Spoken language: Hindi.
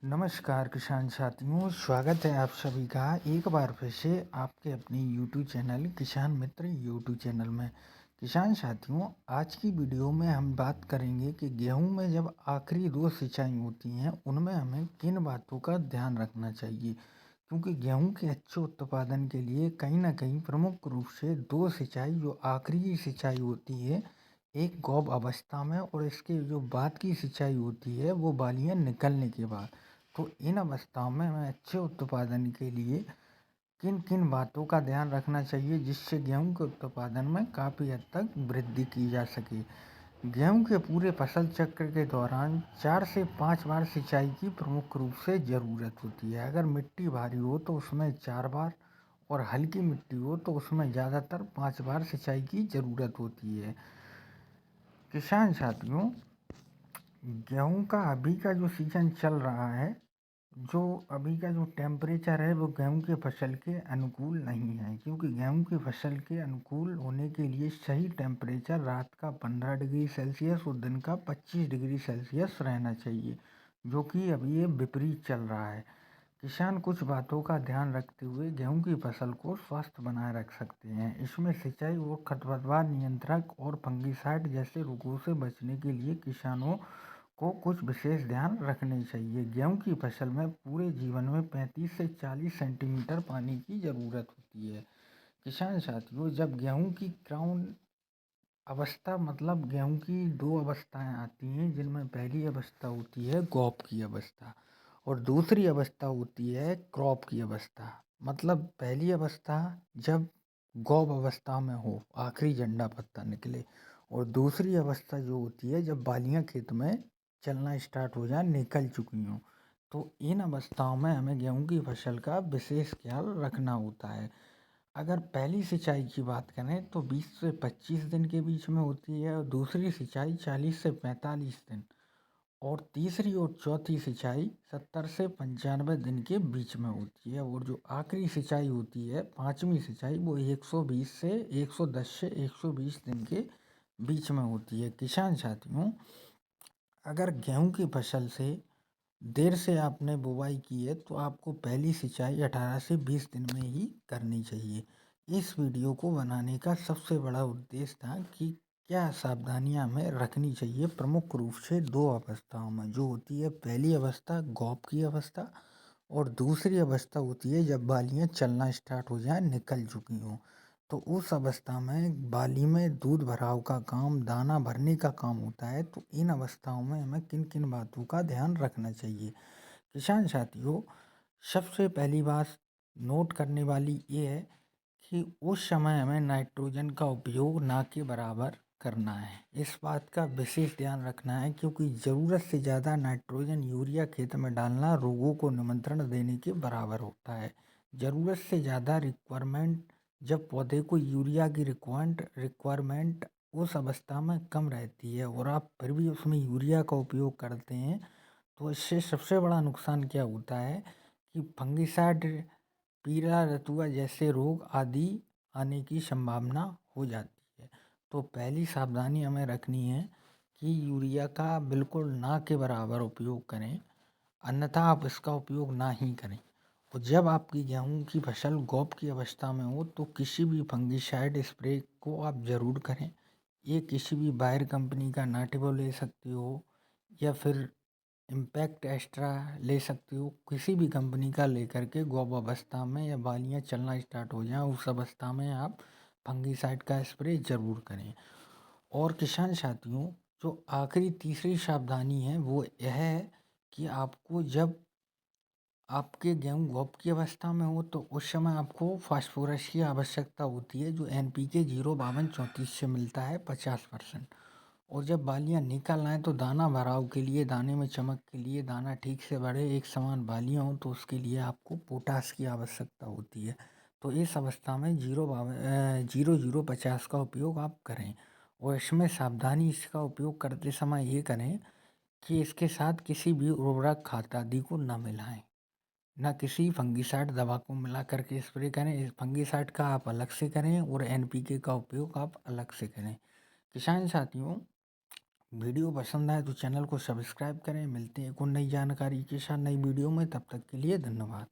नमस्कार किसान साथियों, स्वागत है आप सभी का एक बार फिर से आपके अपने यूट्यूब चैनल किसान मित्र यूट्यूब चैनल में। किसान साथियों, आज की वीडियो में हम बात करेंगे कि गेहूं में जब आखिरी दो सिंचाई होती हैं उनमें हमें किन बातों का ध्यान रखना चाहिए, क्योंकि गेहूं के अच्छे उत्पादन के लिए कहीं ना कहीं प्रमुख रूप से दो सिंचाई जो आखिरी सिंचाई होती है एक गौब अवस्था में, और इसके जो बाद की सिंचाई होती है वो बालियां निकलने के बाद। तो इन अवस्थाओं में हमें अच्छे उत्पादन के लिए किन किन बातों का ध्यान रखना चाहिए जिससे गेहूं के उत्पादन में काफ़ी हद तक वृद्धि की जा सके। गेहूं के पूरे फसल चक्र के दौरान 4 से 5 बार सिंचाई की प्रमुख रूप से ज़रूरत होती है। अगर मिट्टी भारी हो तो उसमें 4 बार, और हल्की मिट्टी हो तो उसमें ज़्यादातर 5 बार सिंचाई की ज़रूरत होती है। किसान साथियों, गेहूं का अभी का जो सीजन चल रहा है, जो अभी का जो टेम्परेचर है वो गेहूं के फसल के अनुकूल नहीं है, क्योंकि गेहूं की फसल के अनुकूल होने के लिए सही टेम्परेचर रात का 15 डिग्री सेल्सियस और दिन का 25 डिग्री सेल्सियस रहना चाहिए, जो कि अभी ये विपरीत चल रहा है। किसान कुछ बातों का ध्यान रखते हुए गेहूं की फसल को स्वस्थ बनाए रख सकते हैं। इसमें सिंचाई और खरपतवार नियंत्रक और फंगिसाइड जैसे रोगों से बचने के लिए किसानों को कुछ विशेष ध्यान रखने चाहिए। गेहूं की फसल में पूरे जीवन में 35 से 40 सेंटीमीटर पानी की ज़रूरत होती है। किसान साथियों, जब गेहूं की क्राउन अवस्था मतलब गेहूं की दो अवस्थाएं आती हैं, जिनमें पहली अवस्था होती है गौप की अवस्था और दूसरी अवस्था होती है क्रॉप की अवस्था। मतलब पहली अवस्था जब गौप अवस्था में हो, आखिरी झंडा पत्ता निकले, और दूसरी अवस्था जो होती है जब बालियां खेत में चलना स्टार्ट हो जाए, निकल चुकी हों। तो इन अवस्थाओं में हमें गेहूं की फसल का विशेष ख्याल रखना होता है। अगर पहली सिंचाई की बात करें तो 20 से 25 दिन के बीच में होती है, और दूसरी सिंचाई 40 से 45 दिन, और तीसरी और चौथी सिंचाई 70 से 95 दिन के बीच में होती है, और जो आखिरी सिंचाई होती है पांचवी सिंचाई वो 110 से 120 दिन के बीच में होती है। किसान साथियों, अगर गेहूं की फसल से देर से आपने बुवाई की है तो आपको पहली सिंचाई 18 से 20 दिन में ही करनी चाहिए। इस वीडियो को बनाने का सबसे बड़ा उद्देश्य था कि क्या सावधानियां हमें रखनी चाहिए प्रमुख रूप से दो अवस्थाओं में, जो होती है पहली अवस्था गौप की अवस्था, और दूसरी अवस्था होती है जब बालियां चलना स्टार्ट हो जाए, निकल चुकी हों। तो उस अवस्था में बाली में दूध भराव का काम, दाना भरने का काम होता है। तो इन अवस्थाओं में हमें किन किन बातों का ध्यान रखना चाहिए। किसान साथियों, सबसे पहली बात नोट करने वाली ये है कि उस समय हमें नाइट्रोजन का उपयोग ना के बराबर करना है। इस बात का विशेष ध्यान रखना है, क्योंकि ज़रूरत से ज़्यादा नाइट्रोजन यूरिया खेत में डालना रोगों को निमंत्रण देने के बराबर होता है। ज़रूरत से ज़्यादा रिक्वायरमेंट, जब पौधे को यूरिया की रिक्वायरमेंट उस अवस्था में कम रहती है और आप फिर भी उसमें यूरिया का उपयोग करते हैं, तो इससे सबसे बड़ा नुकसान क्या होता है कि फंगिसाइड, पीला रतुआ जैसे रोग आदि आने की संभावना हो जाती है। तो पहली सावधानी हमें रखनी है कि यूरिया का बिल्कुल ना के बराबर उपयोग करें, अन्यथा आप इसका उपयोग ना ही करें। और जब आपकी गेहूं की फसल गौप की अवस्था में हो तो किसी भी फंगिसाइड स्प्रे को आप ज़रूर करें। ये किसी भी बायर कंपनी का नाटिवो ले सकते हो, या फिर इम्पैक्ट एक्स्ट्रा ले सकते हो। किसी भी कंपनी का लेकर के गौब अवस्था में या बालियाँ चलना स्टार्ट हो जाएं, उस अवस्था में आप फंगिसाइड का स्प्रे ज़रूर करें। और किसान साथियों, जो आखिरी तीसरी सावधानी है वो यह है कि आपको जब आपके गेहूँ गौप की अवस्था में हो तो उस समय आपको फास्फोरस की आवश्यकता होती है, जो NPK 05234 से मिलता है 50%। और जब बालियाँ निकल आएँ तो दाना भराव के लिए, दाने में चमक के लिए, दाना ठीक से बढ़े, एक समान बालियाँ हों, तो उसके लिए आपको पोटास की आवश्यकता होती है। तो इस अवस्था में 0050 का उपयोग आप करें, और इसमें सावधानी इसका उपयोग करते समय ये करें कि इसके साथ किसी भी उर्वरक खाद आदि को न मिलाएं, ना किसी फंगिसाइड दवा को मिला करके स्प्रे करें। इस फंगिसाइड का आप अलग से करें और NPK का उपयोग आप अलग से करें। किसान साथियों, वीडियो पसंद आए तो चैनल को सब्सक्राइब करें। मिलते हैं एक और नई जानकारी के साथ नई वीडियो में, तब तक के लिए धन्यवाद।